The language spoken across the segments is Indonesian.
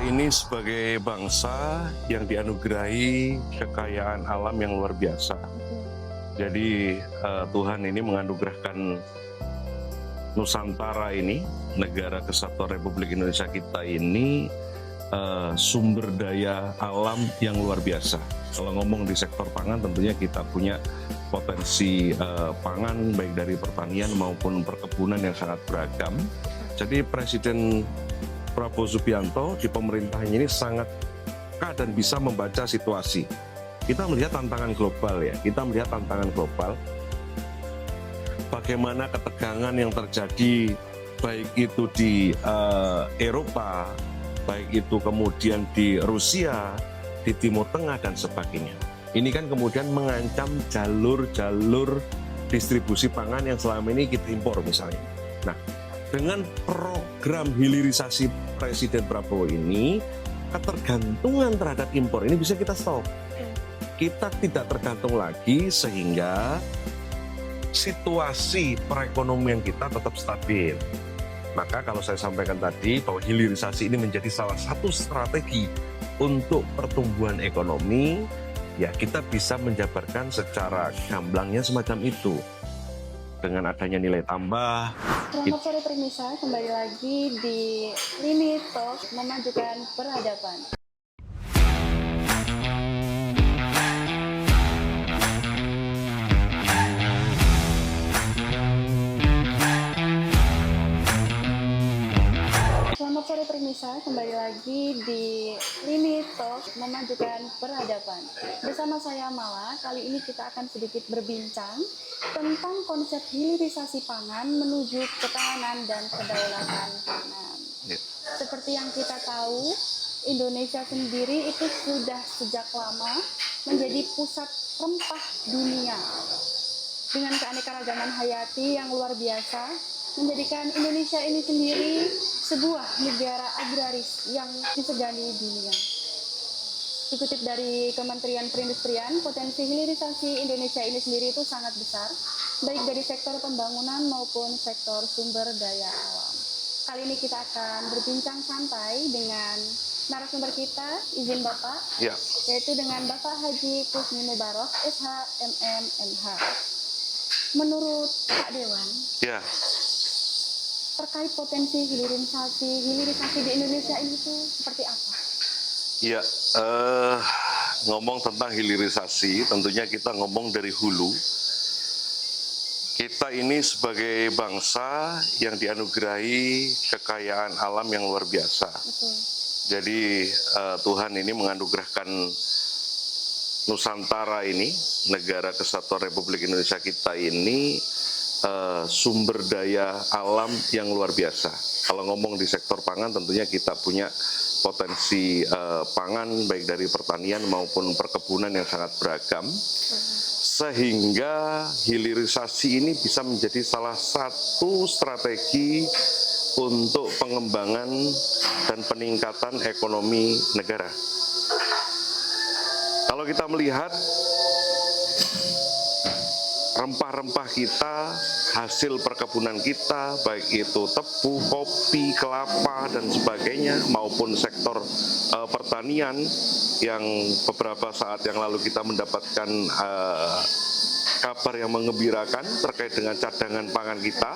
ini sebagai bangsa yang dianugerahi kekayaan alam yang luar biasa. Jadi Tuhan ini menganugerahkan Nusantara ini, negara kesatuan Republik Indonesia kita ini sumber daya alam yang luar biasa. Kalau ngomong di sektor pangan tentunya kita punya potensi pangan baik dari pertanian maupun perkebunan yang sangat beragam. Jadi Presiden Prabowo Subianto di pemerintahannya ini sangat peka dan bisa membaca situasi. Kita melihat tantangan global ya, kita melihat tantangan global. Bagaimana ketegangan yang terjadi baik itu di Eropa, baik itu kemudian di Rusia, di Timur Tengah dan sebagainya. Ini kan kemudian mengancam jalur-jalur distribusi pangan yang selama ini kita impor misalnya. Nah, dengan program hilirisasi Presiden Prabowo ini, ketergantungan terhadap impor ini bisa kita stop. Kita tidak tergantung lagi sehingga situasi perekonomian kita tetap stabil. Maka kalau saya sampaikan tadi bahwa hilirisasi ini menjadi salah satu strategi untuk pertumbuhan ekonomi, ya kita bisa menjabarkan secara gamblangnya semacam itu. Dengan adanya nilai tambah. Selamat sore Primisa, kembali lagi di Limit Talk memajukan peradaban. Selamat sore Primisa, kembali lagi di Limit Talk memajukan peradaban. Bersama saya Mala, kali ini kita akan sedikit berbincang tentang konsep hilirisasi pangan menuju ketahanan dan kedaulatan pangan. Seperti yang kita tahu, Indonesia sendiri itu sudah sejak lama menjadi pusat rempah dunia dengan keanekaragaman hayati yang luar biasa, menjadikan Indonesia ini sendiri sebuah negara agraris yang disegani dunia. Dikutip dari Kementerian Perindustrian, potensi hilirisasi Indonesia ini sendiri itu sangat besar, baik dari sektor pembangunan maupun sektor sumber daya alam. Kali ini kita akan berbincang santai dengan narasumber kita, izin Bapak, yaitu dengan Bapak Haji Kusni Mubarok, SH, MM, MH. Menurut Pak Dewan, terkait potensi hilirisasi di Indonesia ini itu seperti apa? Ya, ngomong tentang hilirisasi, tentunya kita ngomong dari hulu. Kita ini sebagai bangsa yang dianugerahi kekayaan alam yang luar biasa. Betul. Jadi Tuhan ini menganugerahkan Nusantara ini, negara kesatuan Republik Indonesia kita ini, sumber daya alam yang luar biasa. Kalau ngomong di sektor pangan tentunya kita punya potensi pangan baik dari pertanian maupun perkebunan yang sangat beragam, sehingga hilirisasi ini bisa menjadi salah satu strategi untuk pengembangan dan peningkatan ekonomi negara. Kalau kita melihat rempah-rempah kita, hasil perkebunan kita, baik itu tebu, kopi, kelapa, dan sebagainya, maupun sektor pertanian yang beberapa saat yang lalu kita mendapatkan kabar yang mengembirakan terkait dengan cadangan pangan kita.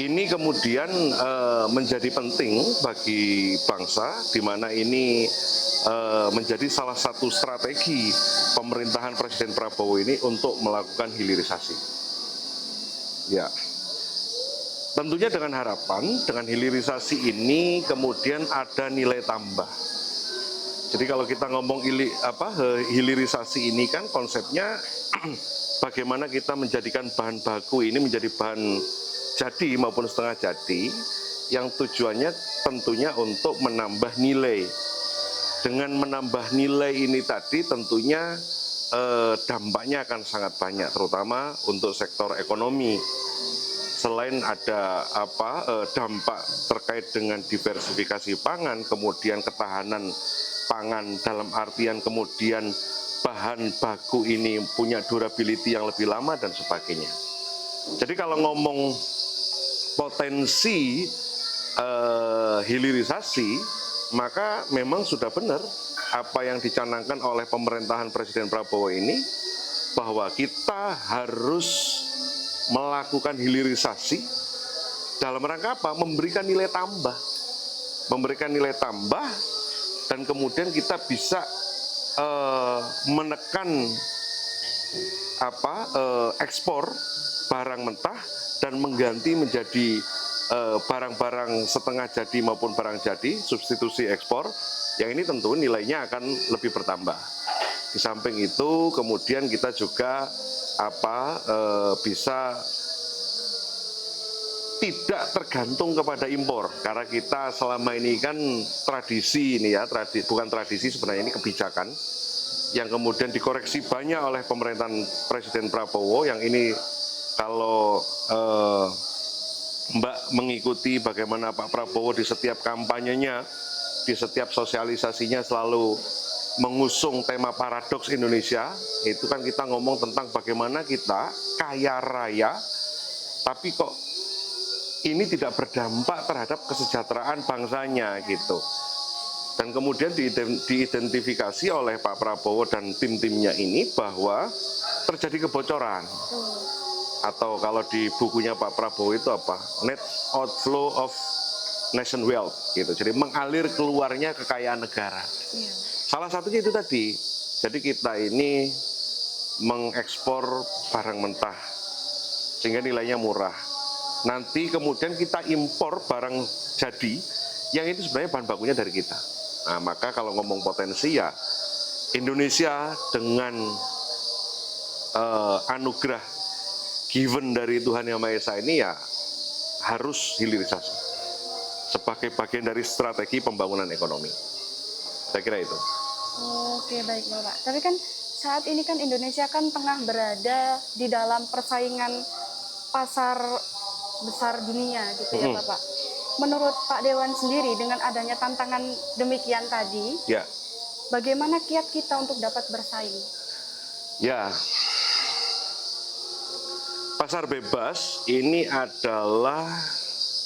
Ini kemudian menjadi penting bagi bangsa, di mana ini menjadi salah satu strategi pemerintahan Presiden Prabowo ini untuk melakukan hilirisasi. Ya, tentunya dengan harapan dengan hilirisasi ini kemudian ada nilai tambah. Jadi kalau kita ngomong hilirisasi ini kan konsepnya bagaimana kita menjadikan bahan baku ini menjadi bahan jadi maupun setengah jadi, yang tujuannya tentunya untuk menambah nilai. Dengan menambah nilai ini tadi tentunya dampaknya akan sangat banyak, terutama untuk sektor ekonomi. Selain ada dampak terkait dengan diversifikasi pangan, kemudian ketahanan pangan dalam artian kemudian bahan baku ini punya durability yang lebih lama dan sebagainya. Jadi kalau ngomong potensi hilirisasi maka memang sudah benar apa yang dicanangkan oleh pemerintahan Presiden Prabowo ini, bahwa kita harus melakukan hilirisasi dalam rangka apa? Memberikan nilai tambah. Memberikan nilai tambah, dan kemudian kita bisa menekan ekspor barang mentah dan mengganti menjadi barang-barang setengah jadi maupun barang jadi, substitusi ekspor, yang ini tentu nilainya akan lebih bertambah. Di samping itu kemudian kita juga bisa tidak tergantung kepada impor, karena kita selama ini kan tradisi ini ya, bukan tradisi sebenarnya, ini kebijakan yang kemudian dikoreksi banyak oleh pemerintahan Presiden Prabowo. Yang ini kalau Mbak mengikuti bagaimana Pak Prabowo di setiap kampanyenya, di setiap sosialisasinya selalu mengusung tema paradoks Indonesia, itu kan kita ngomong tentang bagaimana kita kaya raya, tapi kok ini tidak berdampak terhadap kesejahteraan bangsanya gitu. Dan kemudian diidentifikasi oleh Pak Prabowo dan tim-timnya ini bahwa terjadi kebocoran. Atau kalau di bukunya Pak Prabowo itu apa? Net outflow of nation wealth gitu. Jadi mengalir keluarnya kekayaan negara. Salah satunya itu tadi. Jadi kita ini mengekspor barang mentah sehingga nilainya murah. Nanti kemudian kita impor barang jadi yang itu sebenarnya bahan bakunya dari kita. Nah, maka kalau ngomong potensi ya, Indonesia dengan anugerah given dari Tuhan Yang Maha Esa ini ya harus hilirisasi sebagai bagian dari strategi pembangunan ekonomi. Saya kira itu. Oke, baik Bapak. Tapi kan saat ini kan Indonesia kan tengah berada di dalam persaingan pasar besar dunia gitu ya Bapak. Menurut Pak Dewan sendiri dengan adanya tantangan demikian tadi, ya, bagaimana kiat kita untuk dapat bersaing? Ya, pasar bebas ini adalah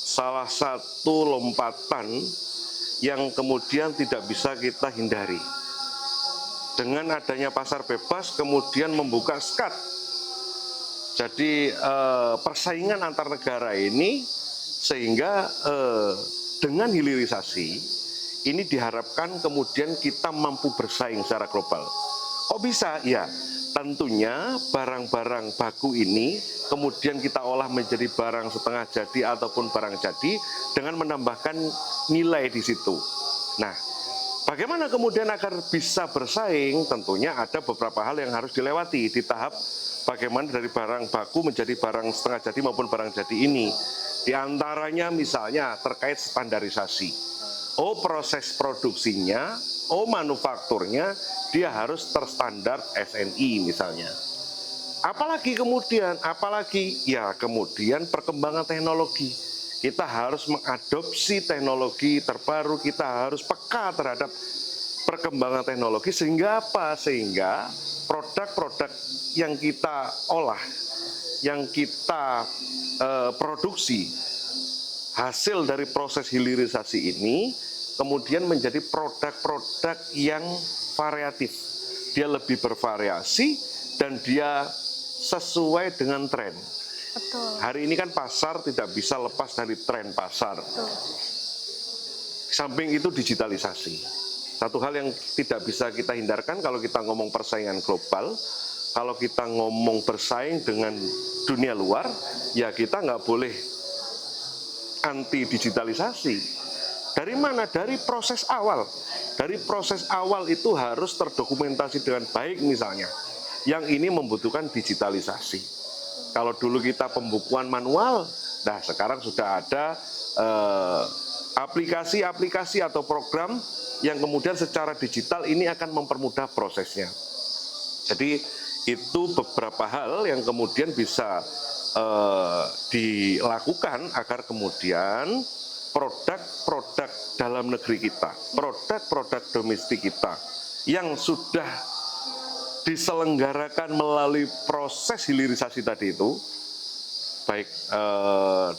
salah satu lompatan yang kemudian tidak bisa kita hindari. Dengan adanya pasar bebas kemudian membuka sekat. Jadi persaingan antar negara ini, sehingga dengan hilirisasi ini diharapkan kemudian kita mampu bersaing secara global. Kok bisa? Ya, tentunya barang-barang baku ini kemudian kita olah menjadi barang setengah jadi ataupun barang jadi dengan menambahkan nilai di situ. Nah, bagaimana kemudian agar bisa bersaing? Tentunya ada beberapa hal yang harus dilewati di tahap bagaimana dari barang baku menjadi barang setengah jadi maupun barang jadi ini. Di antaranya misalnya terkait standarisasi. Oh, proses produksinya, oh manufakturnya, dia harus terstandar SNI misalnya. Apalagi ya kemudian perkembangan teknologi. Kita harus mengadopsi teknologi terbaru, kita harus peka terhadap perkembangan teknologi, sehingga apa? Sehingga produk-produk yang kita olah, yang kita produksi, hasil dari proses hilirisasi ini kemudian menjadi produk-produk yang variatif. Dia lebih bervariasi dan dia sesuai dengan tren. Betul. Hari ini kan pasar tidak bisa lepas dari tren pasar. Betul. Samping itu digitalisasi. Satu hal yang tidak bisa kita hindarkan kalau kita ngomong persaingan global, kalau kita ngomong bersaing dengan dunia luar, ya kita nggak boleh anti digitalisasi. Dari mana? Dari proses awal. Dari proses awal itu harus terdokumentasi dengan baik misalnya. Yang ini membutuhkan digitalisasi. Kalau dulu kita pembukuan manual, nah sekarang sudah ada aplikasi-aplikasi atau program yang kemudian secara digital ini akan mempermudah prosesnya. Jadi itu beberapa hal yang kemudian bisa dilakukan agar kemudian produk-produk dalam negeri kita, produk-produk domestik kita yang sudah diselenggarakan melalui proses hilirisasi tadi itu baik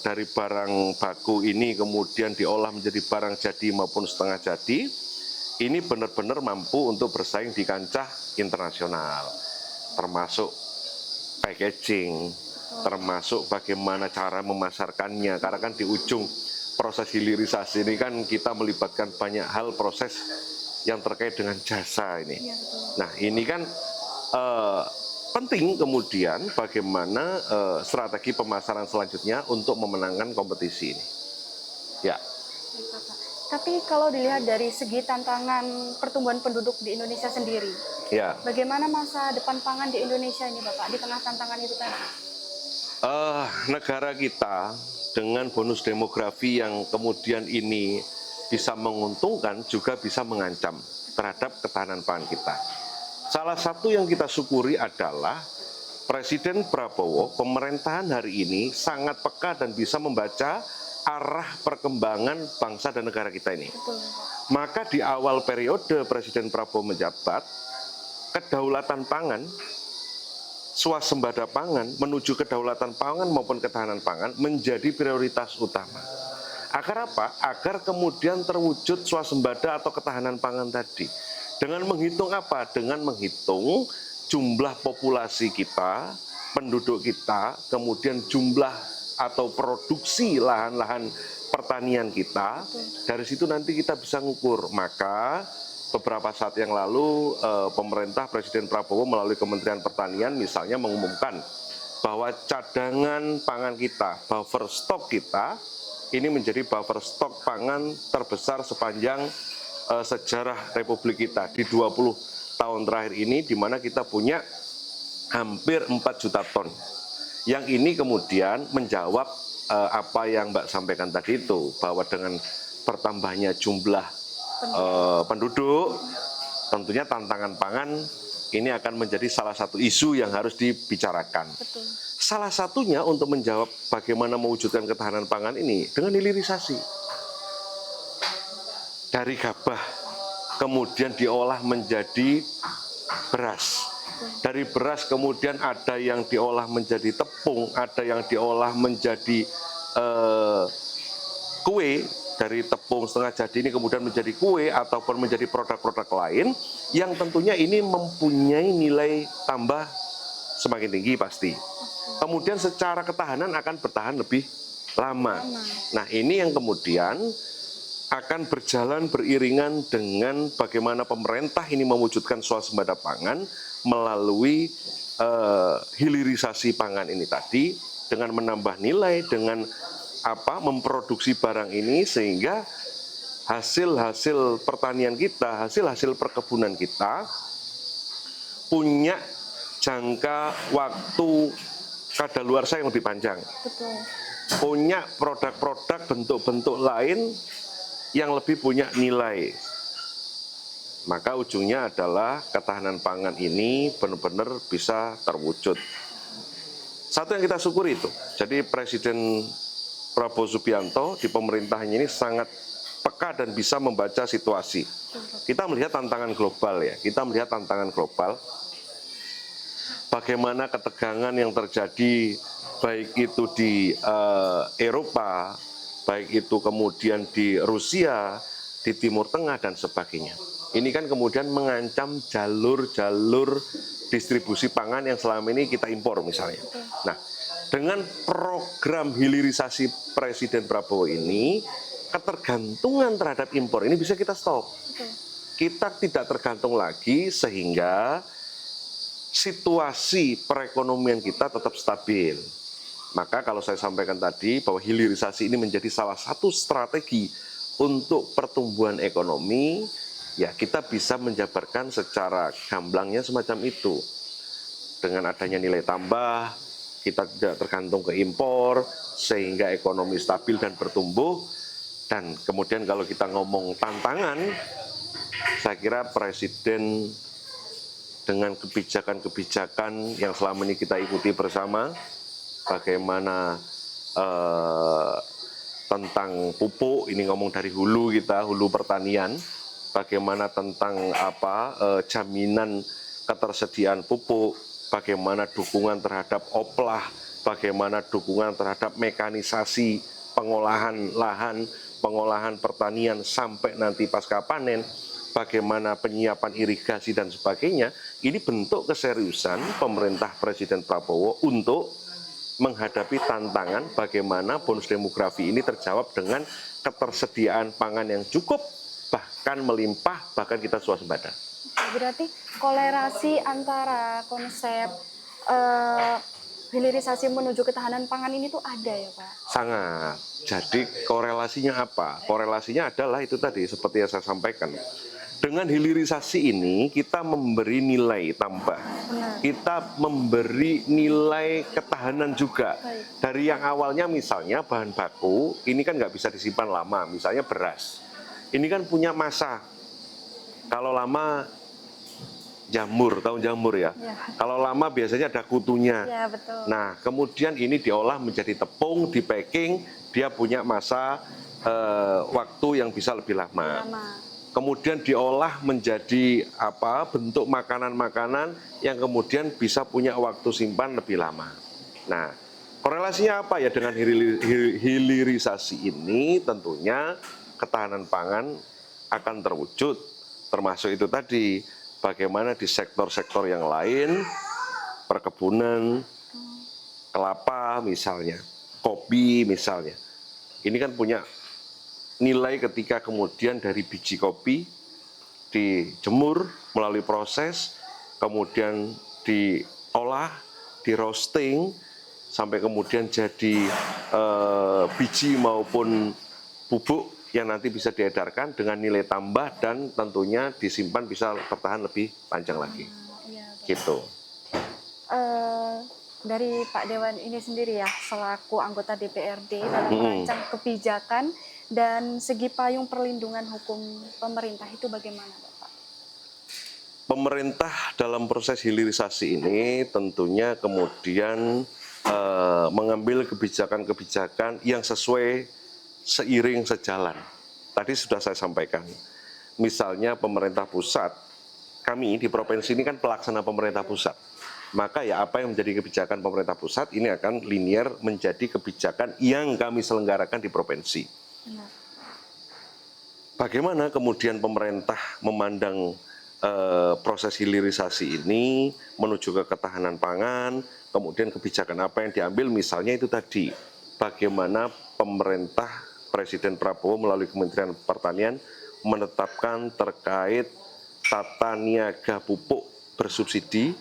dari barang baku ini kemudian diolah menjadi barang jadi maupun setengah jadi, ini benar-benar mampu untuk bersaing di kancah internasional, termasuk packaging, termasuk bagaimana cara memasarkannya, karena kan di ujung proses hilirisasi ini kan kita melibatkan banyak hal proses yang terkait dengan jasa ini. Iya, betul. Nah ini kan penting kemudian bagaimana strategi pemasaran selanjutnya untuk memenangkan kompetisi ini. Ya. Baik, Bapak. Tapi kalau dilihat dari segi tantangan pertumbuhan penduduk di Indonesia sendiri, Ya. bagaimana masa depan pangan di Indonesia ini, Bapak, di tengah tantangan itu tadi? Negara kita dengan bonus demografi yang kemudian ini bisa menguntungkan juga bisa mengancam terhadap ketahanan pangan kita. Salah satu yang kita syukuri adalah Presiden Prabowo, pemerintahan hari ini sangat peka dan bisa membaca arah perkembangan bangsa dan negara kita ini. Betul, Bapak. Maka di awal periode Presiden Prabowo menjabat, kedaulatan pangan, swasembada pangan, menuju kedaulatan pangan maupun ketahanan pangan menjadi prioritas utama. Agar apa? Agar kemudian terwujud swasembada atau ketahanan pangan tadi. Dengan menghitung apa? Dengan menghitung jumlah populasi kita, penduduk kita, kemudian jumlah atau produksi lahan-lahan pertanian kita. Dari situ nanti kita bisa ngukur. Maka beberapa saat yang lalu pemerintah Presiden Prabowo melalui Kementerian Pertanian misalnya mengumumkan bahwa cadangan pangan kita, buffer stok kita, ini menjadi buffer stok pangan terbesar sepanjang sejarah Republik kita di 20 tahun terakhir ini, di mana kita punya hampir 4 juta ton. Yang ini kemudian menjawab apa yang Mbak sampaikan tadi itu, bahwa dengan bertambahnya jumlah penduduk, tentunya tantangan pangan ini akan menjadi salah satu isu yang harus dibicarakan. Betul. Salah satunya untuk menjawab bagaimana mewujudkan ketahanan pangan ini dengan hilirisasi. Dari gabah kemudian diolah menjadi beras. Dari beras kemudian ada yang diolah menjadi tepung, ada yang diolah menjadi kue. Dari tepung setengah jadi ini kemudian menjadi kue ataupun menjadi produk-produk lain yang tentunya ini mempunyai nilai tambah semakin tinggi pasti. Kemudian secara ketahanan akan bertahan lebih lama. Nah ini yang kemudian akan berjalan beriringan dengan bagaimana pemerintah ini mewujudkan swasembada pangan melalui hilirisasi pangan ini tadi, dengan menambah nilai, dengan memproduksi barang ini sehingga hasil-hasil pertanian kita, hasil-hasil perkebunan kita punya jangka waktu kadaluarsa yang lebih panjang. Betul. Punya produk-produk bentuk-bentuk lain yang lebih punya nilai. Maka ujungnya adalah ketahanan pangan ini benar-benar bisa terwujud. Satu yang kita syukuri itu. Jadi Presiden Prabowo Subianto di pemerintahannya ini sangat peka dan bisa membaca situasi. Kita melihat tantangan global ya. Kita melihat tantangan global. Bagaimana ketegangan yang terjadi baik itu di Eropa, baik itu kemudian di Rusia, di Timur Tengah, dan sebagainya. Ini kan kemudian mengancam jalur-jalur distribusi pangan yang selama ini kita impor misalnya. Nah, dengan program hilirisasi Presiden Prabowo ini, ketergantungan terhadap impor ini bisa kita stop. Kita tidak tergantung lagi sehingga situasi perekonomian kita tetap stabil. Maka kalau saya sampaikan tadi bahwa hilirisasi ini menjadi salah satu strategi untuk pertumbuhan ekonomi, ya kita bisa menjabarkan secara gamblangnya semacam itu. Dengan adanya nilai tambah, kita tidak tergantung ke impor, sehingga ekonomi stabil dan bertumbuh. Dan kemudian kalau kita ngomong tantangan, saya kira Presiden dengan kebijakan-kebijakan yang selama ini kita ikuti bersama, bagaimana tentang pupuk, ini ngomong dari hulu kita, hulu pertanian, bagaimana tentang jaminan ketersediaan pupuk, bagaimana dukungan terhadap oplah bagaimana dukungan terhadap mekanisasi pengolahan lahan, pengolahan pertanian sampai nanti pasca panen, bagaimana penyiapan irigasi dan sebagainya. Ini bentuk keseriusan pemerintah Presiden Prabowo untuk menghadapi tantangan bagaimana bonus demografi ini terjawab dengan ketersediaan pangan yang cukup, bahkan melimpah, bahkan kita swasembada. Berarti kolerasi antara konsep hilirisasi menuju ketahanan pangan ini tuh ada ya Pak? Sangat. Jadi korelasinya apa? Korelasinya adalah itu tadi seperti yang saya sampaikan. Dengan hilirisasi ini kita memberi nilai tambah. Benar. Kita memberi nilai ketahanan juga. Baik. Dari yang awalnya misalnya bahan baku, ini kan nggak bisa disimpan lama. Misalnya beras. Ini kan punya masa. Kalau lama jamur, tahu jamur ya? Ya. Kalau lama biasanya ada kutunya. Ya, betul. Nah, kemudian ini diolah menjadi tepung, di packing, dia punya masa waktu yang bisa lebih lama. Kemudian diolah menjadi bentuk makanan-makanan yang kemudian bisa punya waktu simpan lebih lama. Nah, korelasinya apa ya dengan hilirisasi ini? Tentunya ketahanan pangan akan terwujud, termasuk itu tadi bagaimana di sektor-sektor yang lain, perkebunan, kelapa misalnya, kopi misalnya. Ini kan punya nilai ketika kemudian dari biji kopi dijemur melalui proses, kemudian diolah, di roasting, sampai kemudian jadi biji maupun bubuk yang nanti bisa diedarkan dengan nilai tambah dan tentunya disimpan bisa bertahan lebih panjang lagi. Ya, gitu. Dari Pak Dewan ini sendiri ya, selaku anggota DPRD dalam merancang kebijakan dan segi payung perlindungan hukum pemerintah itu bagaimana Bapak? Pemerintah dalam proses hilirisasi ini tentunya kemudian mengambil kebijakan-kebijakan yang sesuai seiring sejalan. Tadi sudah saya sampaikan. Misalnya pemerintah pusat, kami di provinsi ini kan pelaksana pemerintah pusat. Maka ya apa yang menjadi kebijakan pemerintah pusat ini akan linear menjadi kebijakan yang kami selenggarakan di provinsi. Benar. Bagaimana kemudian pemerintah memandang proses hilirisasi ini menuju ke ketahanan pangan, kemudian kebijakan apa yang diambil, misalnya itu tadi, bagaimana pemerintah Presiden Prabowo melalui Kementerian Pertanian menetapkan terkait tata niaga pupuk bersubsidi,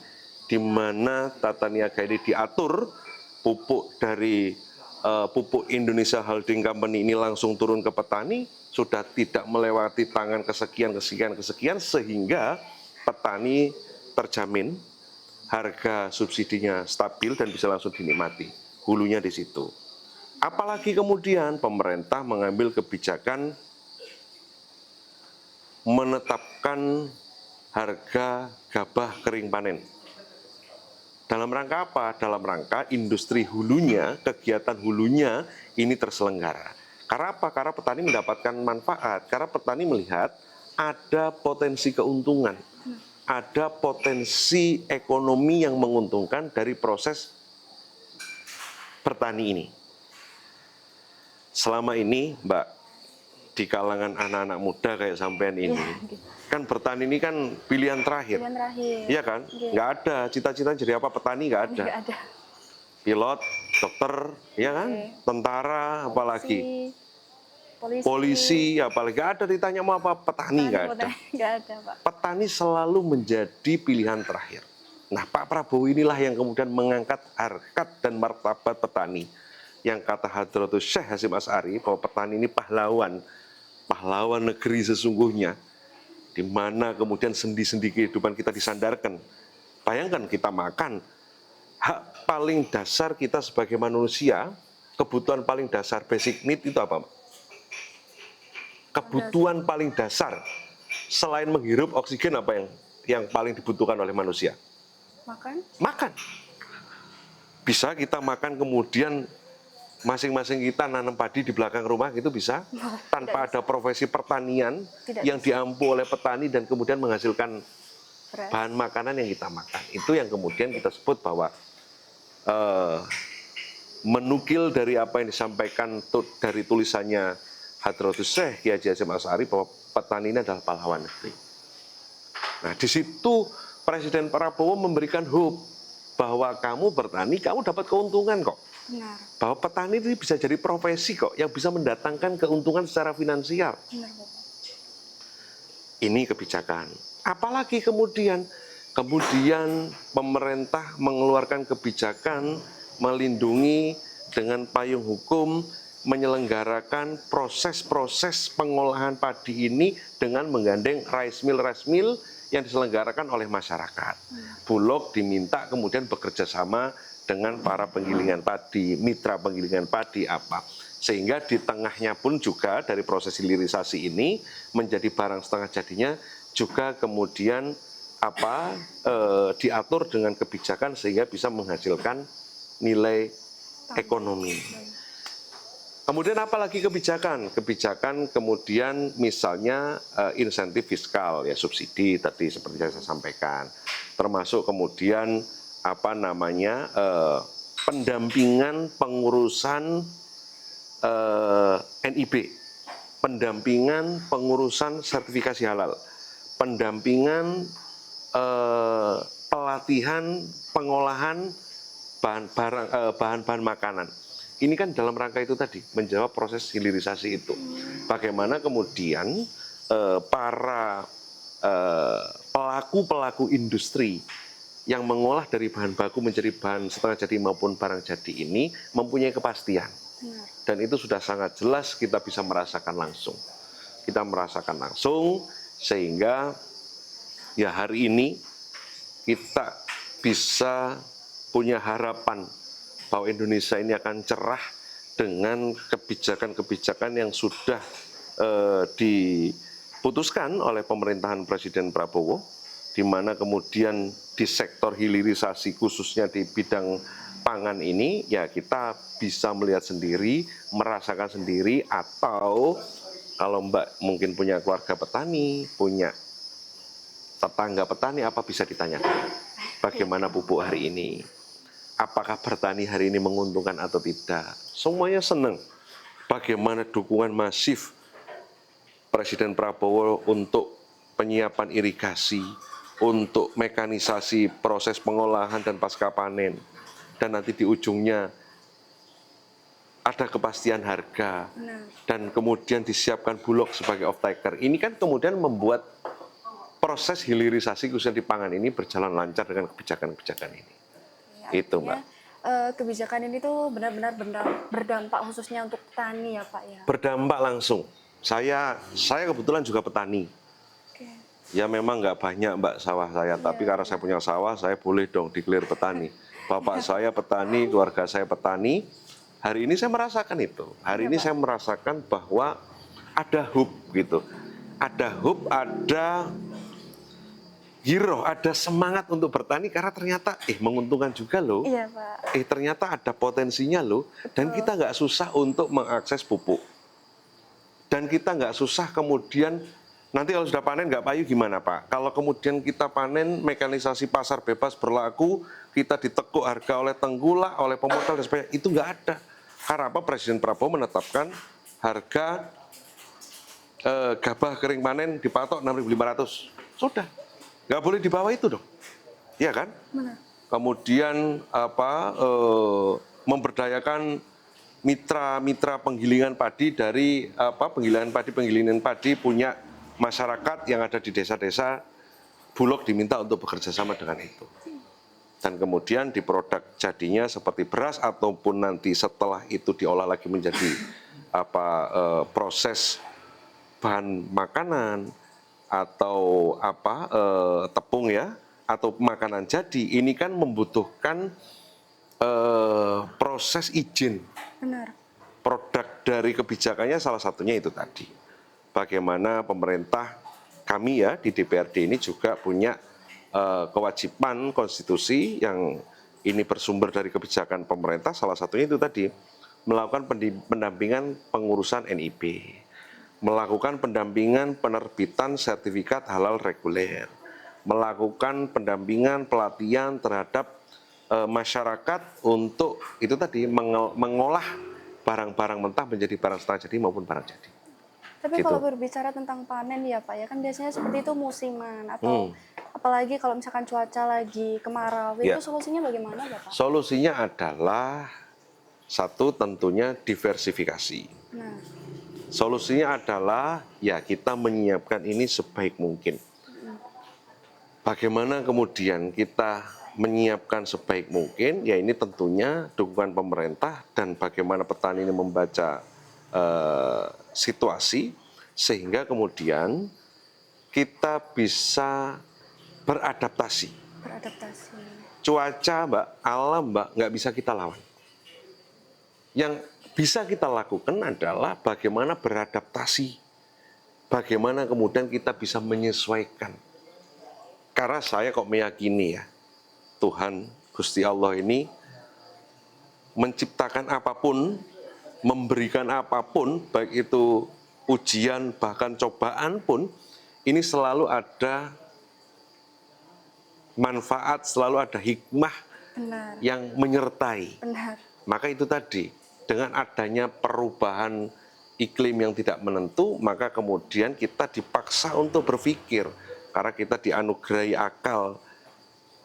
di mana tata niaga ini diatur pupuk dari pupuk Indonesia Holding Company ini langsung turun ke petani, sudah tidak melewati tangan kesekian, sehingga petani terjamin harga subsidinya stabil dan bisa langsung dinikmati. Hulunya di situ. Apalagi kemudian pemerintah mengambil kebijakan menetapkan harga gabah kering panen. Dalam rangka apa? Dalam rangka industri hulunya, kegiatan hulunya ini terselenggara. Karena apa? Karena petani mendapatkan manfaat. Karena petani melihat ada potensi keuntungan, ada potensi ekonomi yang menguntungkan dari proses bertani ini. Selama ini, Mbak, di kalangan anak-anak muda kayak sampean ini, kan bertani ini kan pilihan terakhir. Pilihan terakhir. Iya kan? Nggak ada cita-cita jadi apa petani, nggak ada. Nggak ada. Pilot, dokter, ya kan? Tentara, apalagi polisi, apalagi nggak ada ditanya mau apa, petani nggak ada. Nggak ada, Pak. Petani selalu menjadi pilihan terakhir. Nah, Pak Prabowo inilah yang kemudian mengangkat harkat dan martabat petani. Yang kata Hadratus Syekh Hasyim Asy'ari bahwa petani ini pahlawan negeri sesungguhnya, di mana kemudian sendi-sendi kehidupan kita disandarkan. Bayangkan kita makan, hak paling dasar kita sebagai manusia, kebutuhan paling dasar, basic need itu apa? Kebutuhan paling dasar, selain menghirup oksigen, apa yang paling dibutuhkan oleh manusia? Makan. Bisa kita makan kemudian masing-masing kita nanam padi di belakang rumah gitu bisa, tanpa ada profesi pertanian yang diampu oleh petani dan kemudian menghasilkan bahan makanan yang kita makan. Itu yang kemudian kita sebut bahwa menukil dari apa yang disampaikan dari tulisannya Hadratus Syekh Kiai Haji Hasyim Asy'ari bahwa petani ini adalah pahlawan negeri. Nah, di situ Presiden Prabowo memberikan hope bahwa kamu bertani, kamu dapat keuntungan kok. Benar. Bahwa petani ini bisa jadi profesi kok, yang bisa mendatangkan keuntungan secara finansial. Benar, Bapak. Ini kebijakan. Apalagi kemudian pemerintah mengeluarkan kebijakan melindungi dengan payung hukum, menyelenggarakan proses-proses pengolahan padi ini dengan menggandeng rice mill yang diselenggarakan oleh masyarakat. Bulog diminta kemudian bekerja sama dengan para penggilingan padi, mitra penggilingan padi apa. Sehingga di tengahnya pun juga dari proses hilirisasi ini menjadi barang setengah jadinya juga kemudian diatur dengan kebijakan sehingga bisa menghasilkan nilai ekonomi. Kemudian apalagi kebijakan? Kebijakan kemudian misalnya insentif fiskal, ya subsidi tadi seperti yang saya sampaikan. Termasuk kemudian pendampingan pengurusan NIB, pendampingan pengurusan sertifikasi halal, pendampingan pelatihan pengolahan bahan-bahan makanan. Ini kan dalam rangka itu tadi, menjawab proses hilirisasi itu. Bagaimana kemudian para pelaku-pelaku industri yang mengolah dari bahan baku menjadi bahan setengah jadi maupun barang jadi ini mempunyai kepastian. Dan itu sudah sangat jelas kita bisa merasakan langsung. Kita merasakan langsung sehingga ya hari ini kita bisa punya harapan bahwa Indonesia ini akan cerah dengan kebijakan-kebijakan yang sudah diputuskan oleh pemerintahan Presiden Prabowo, di mana kemudian di sektor hilirisasi khususnya di bidang pangan ini ya kita bisa melihat sendiri, merasakan sendiri, atau kalau Mbak mungkin punya keluarga petani, punya tetangga petani, apa bisa ditanyakan bagaimana pupuk hari ini, apakah bertani hari ini menguntungkan atau tidak. Semuanya senang bagaimana dukungan masif Presiden Prabowo untuk penyiapan irigasi, untuk mekanisasi proses pengolahan dan pasca panen, dan nanti di ujungnya ada kepastian harga, dan kemudian disiapkan Bulog sebagai off-taker. Ini kan kemudian membuat proses hilirisasi khususnya di pangan ini berjalan lancar dengan kebijakan-kebijakan ini. Ya, Itu Mbak. Kebijakan ini tuh benar-benar berdampak khususnya untuk petani ya Pak ya. Berdampak langsung. Saya kebetulan juga petani. Oke. Ya memang nggak banyak Mbak sawah saya, tapi karena saya punya sawah, saya boleh dong declare petani. Bapak saya petani, keluarga saya petani. Hari ini saya merasakan itu. Hari ini saya merasakan bahwa ada hope gitu. Ada hope, ada giroh, ada semangat untuk bertani karena ternyata menguntungkan juga loh. Iya Pak. Ternyata ada potensinya loh. Dan kita nggak susah untuk mengakses pupuk. Dan kita nggak susah kemudian nanti kalau sudah panen nggak payu gimana Pak? Kalau kemudian kita panen mekanisasi pasar bebas berlaku, kita ditekuk harga oleh tengkulak, oleh pemodal dan sebagainya, itu nggak ada. Karena apa? Presiden Prabowo menetapkan harga gabah kering panen dipatok 6.500. Sudah, nggak boleh di bawah itu dong, iya kan? Benar. Kemudian memberdayakan mitra-mitra penggilingan padi dari penggilingan padi punya masyarakat yang ada di desa-desa, Bulog diminta untuk bekerja sama dengan itu. Dan kemudian di produk jadinya seperti beras ataupun nanti setelah itu diolah lagi menjadi proses bahan makanan atau tepung ya, atau makanan jadi, ini kan membutuhkan proses izin. Benar. Produk dari kebijakannya salah satunya itu tadi. Bagaimana pemerintah kami ya di DPRD ini juga punya kewajiban konstitusi yang ini bersumber dari kebijakan pemerintah, salah satunya itu tadi melakukan pendampingan pengurusan NIB, melakukan pendampingan penerbitan sertifikat halal reguler, melakukan pendampingan pelatihan terhadap masyarakat untuk itu tadi mengolah barang-barang mentah menjadi barang setengah jadi maupun barang jadi. Tapi Gitu. kalau berbicara tentang panen ya Pak ya, kan biasanya seperti itu musiman atau Hmm. apalagi kalau misalkan cuaca lagi kemarau, Ya. itu solusinya bagaimana Bapak? Solusinya adalah satu tentunya diversifikasi. Nah, Solusinya adalah ya kita menyiapkan ini sebaik mungkin. Bagaimana kemudian kita menyiapkan sebaik mungkin, ya ini tentunya dukungan pemerintah dan bagaimana petani ini membaca situasi sehingga kemudian kita bisa beradaptasi. beradaptasi. Cuaca, Mbak, alam, Mbak, nggak bisa kita lawan. Yang bisa kita lakukan adalah bagaimana beradaptasi, bagaimana kemudian kita bisa menyesuaikan. Karena saya kok meyakini ya, Tuhan, Gusti Allah ini menciptakan apapun, memberikan apapun, baik itu ujian, bahkan cobaan pun, ini selalu ada manfaat, selalu ada hikmah Benar, yang menyertai. benar. Maka itu tadi, dengan adanya perubahan iklim yang tidak menentu, maka kemudian kita dipaksa untuk berpikir, karena kita dianugerahi akal,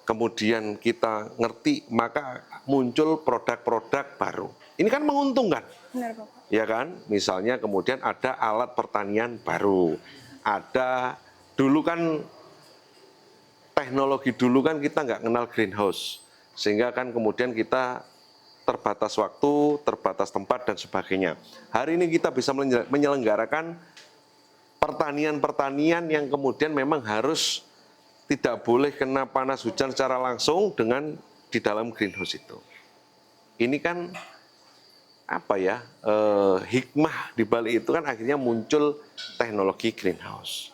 kemudian kita ngerti, maka muncul produk-produk baru. Ini kan menguntungkan, Benar Bapak. ya kan? Misalnya kemudian ada alat pertanian baru, ada dulu kan teknologi dulu kan kita nggak kenal greenhouse, sehingga kan kemudian kita terbatas waktu, terbatas tempat dan sebagainya. Hari ini kita bisa menyelenggarakan pertanian-pertanian yang kemudian memang harus tidak boleh kena panas hujan secara langsung dengan di dalam greenhouse itu. Ini kan apa ya, hikmah di balik itu kan akhirnya muncul teknologi greenhouse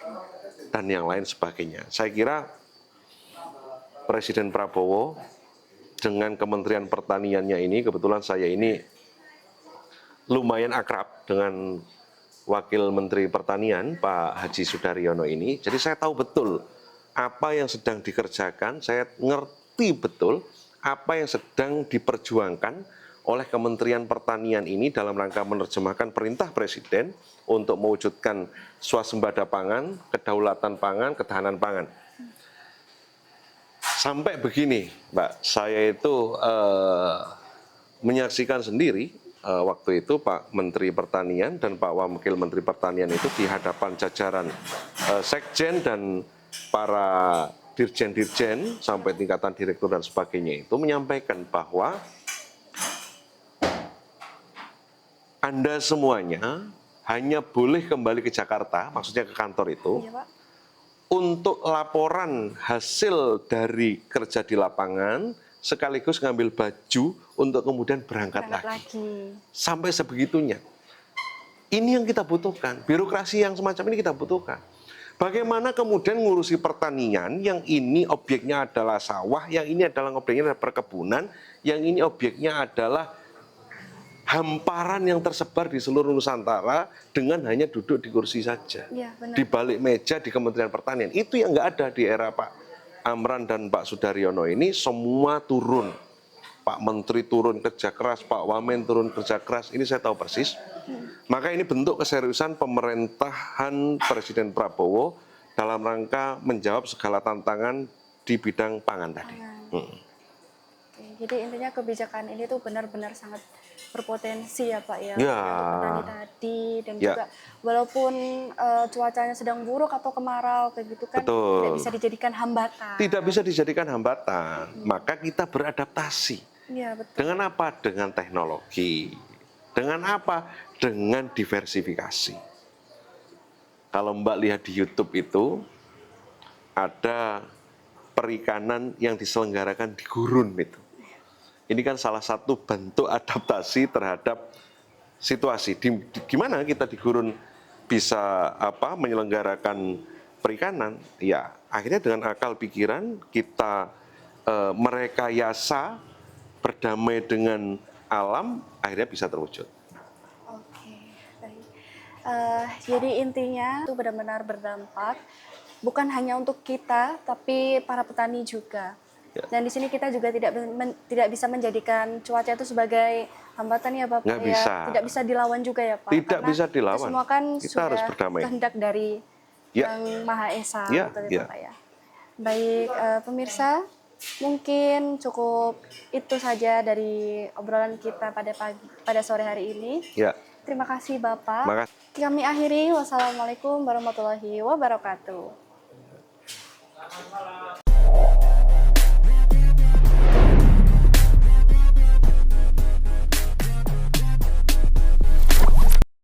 dan yang lain sebagainya. Saya kira Presiden Prabowo dengan Kementerian Pertaniannya ini, kebetulan saya ini lumayan akrab dengan Wakil Menteri Pertanian Pak Haji Sudaryono ini, jadi saya tahu betul apa yang sedang dikerjakan, saya ngerti betul apa yang sedang diperjuangkan oleh Kementerian Pertanian ini dalam rangka menerjemahkan perintah Presiden untuk mewujudkan swasembada pangan, kedaulatan pangan, ketahanan pangan. Sampai begini, Mbak, saya itu menyaksikan sendiri waktu itu Pak Menteri Pertanian dan Pak Wakil Menteri Pertanian itu di hadapan jajaran sekjen dan para dirjen-dirjen sampai tingkatan direktur dan sebagainya itu menyampaikan bahwa Anda semuanya hanya boleh kembali ke Jakarta, maksudnya ke kantor itu, Iya Pak. untuk laporan hasil dari kerja di lapangan sekaligus ngambil baju untuk kemudian berangkat lagi. Sampai sebegitunya. Ini yang kita butuhkan, birokrasi yang semacam ini kita butuhkan. Bagaimana kemudian ngurusi pertanian yang ini objeknya adalah sawah, yang ini adalah objeknya adalah perkebunan, yang ini objeknya adalah hamparan yang tersebar di seluruh Nusantara dengan hanya duduk di kursi saja. Iya, benar. Di balik meja di Kementerian Pertanian. Itu yang nggak ada di era Pak Amran dan Pak Sudaryono ini, semua turun. Pak Menteri turun kerja keras, Pak Wamen turun kerja keras, ini saya tahu persis. Maka ini bentuk keseriusan pemerintahan Presiden Prabowo dalam rangka menjawab segala tantangan di bidang pangan tadi. Oke, jadi intinya kebijakan ini tuh benar-benar sangat berpotensi ya Pak ya, Ya. untuk petani tadi dan Ya. juga walaupun cuacanya sedang buruk atau kemarau kayak gitu kan Betul. tidak bisa dijadikan hambatan. Tidak bisa dijadikan hambatan, maka kita beradaptasi. Iya betul. Dengan apa? Dengan teknologi. Dengan apa? Dengan diversifikasi. Kalau Mbak lihat di YouTube itu, ada perikanan yang diselenggarakan di gurun itu. Ini kan salah satu bentuk adaptasi terhadap situasi. Gimana kita di gurun bisa menyelenggarakan perikanan? Ya, akhirnya dengan akal pikiran kita merekayasa, berdamai dengan alam, akhirnya bisa terwujud. Oke, baik. Jadi intinya itu benar-benar berdampak bukan hanya untuk kita tapi para petani juga. Ya. Dan di sini kita juga tidak bisa menjadikan cuaca itu sebagai hambatan ya Bapak Nggak ya. bisa. Tidak bisa dilawan juga ya Pak. Tidak Karena bisa itu dilawan. semua kan Kita harus sudah berdamai. kehendak dari Ya. Yang Maha Esa Ya, gitu ya ya. Bapak ya. Baik pemirsa, mungkin cukup itu saja dari obrolan kita pada sore hari ini. Ya. Terima kasih Bapak. Makasih. Kami akhiri. Wassalamualaikum warahmatullahi wabarakatuh.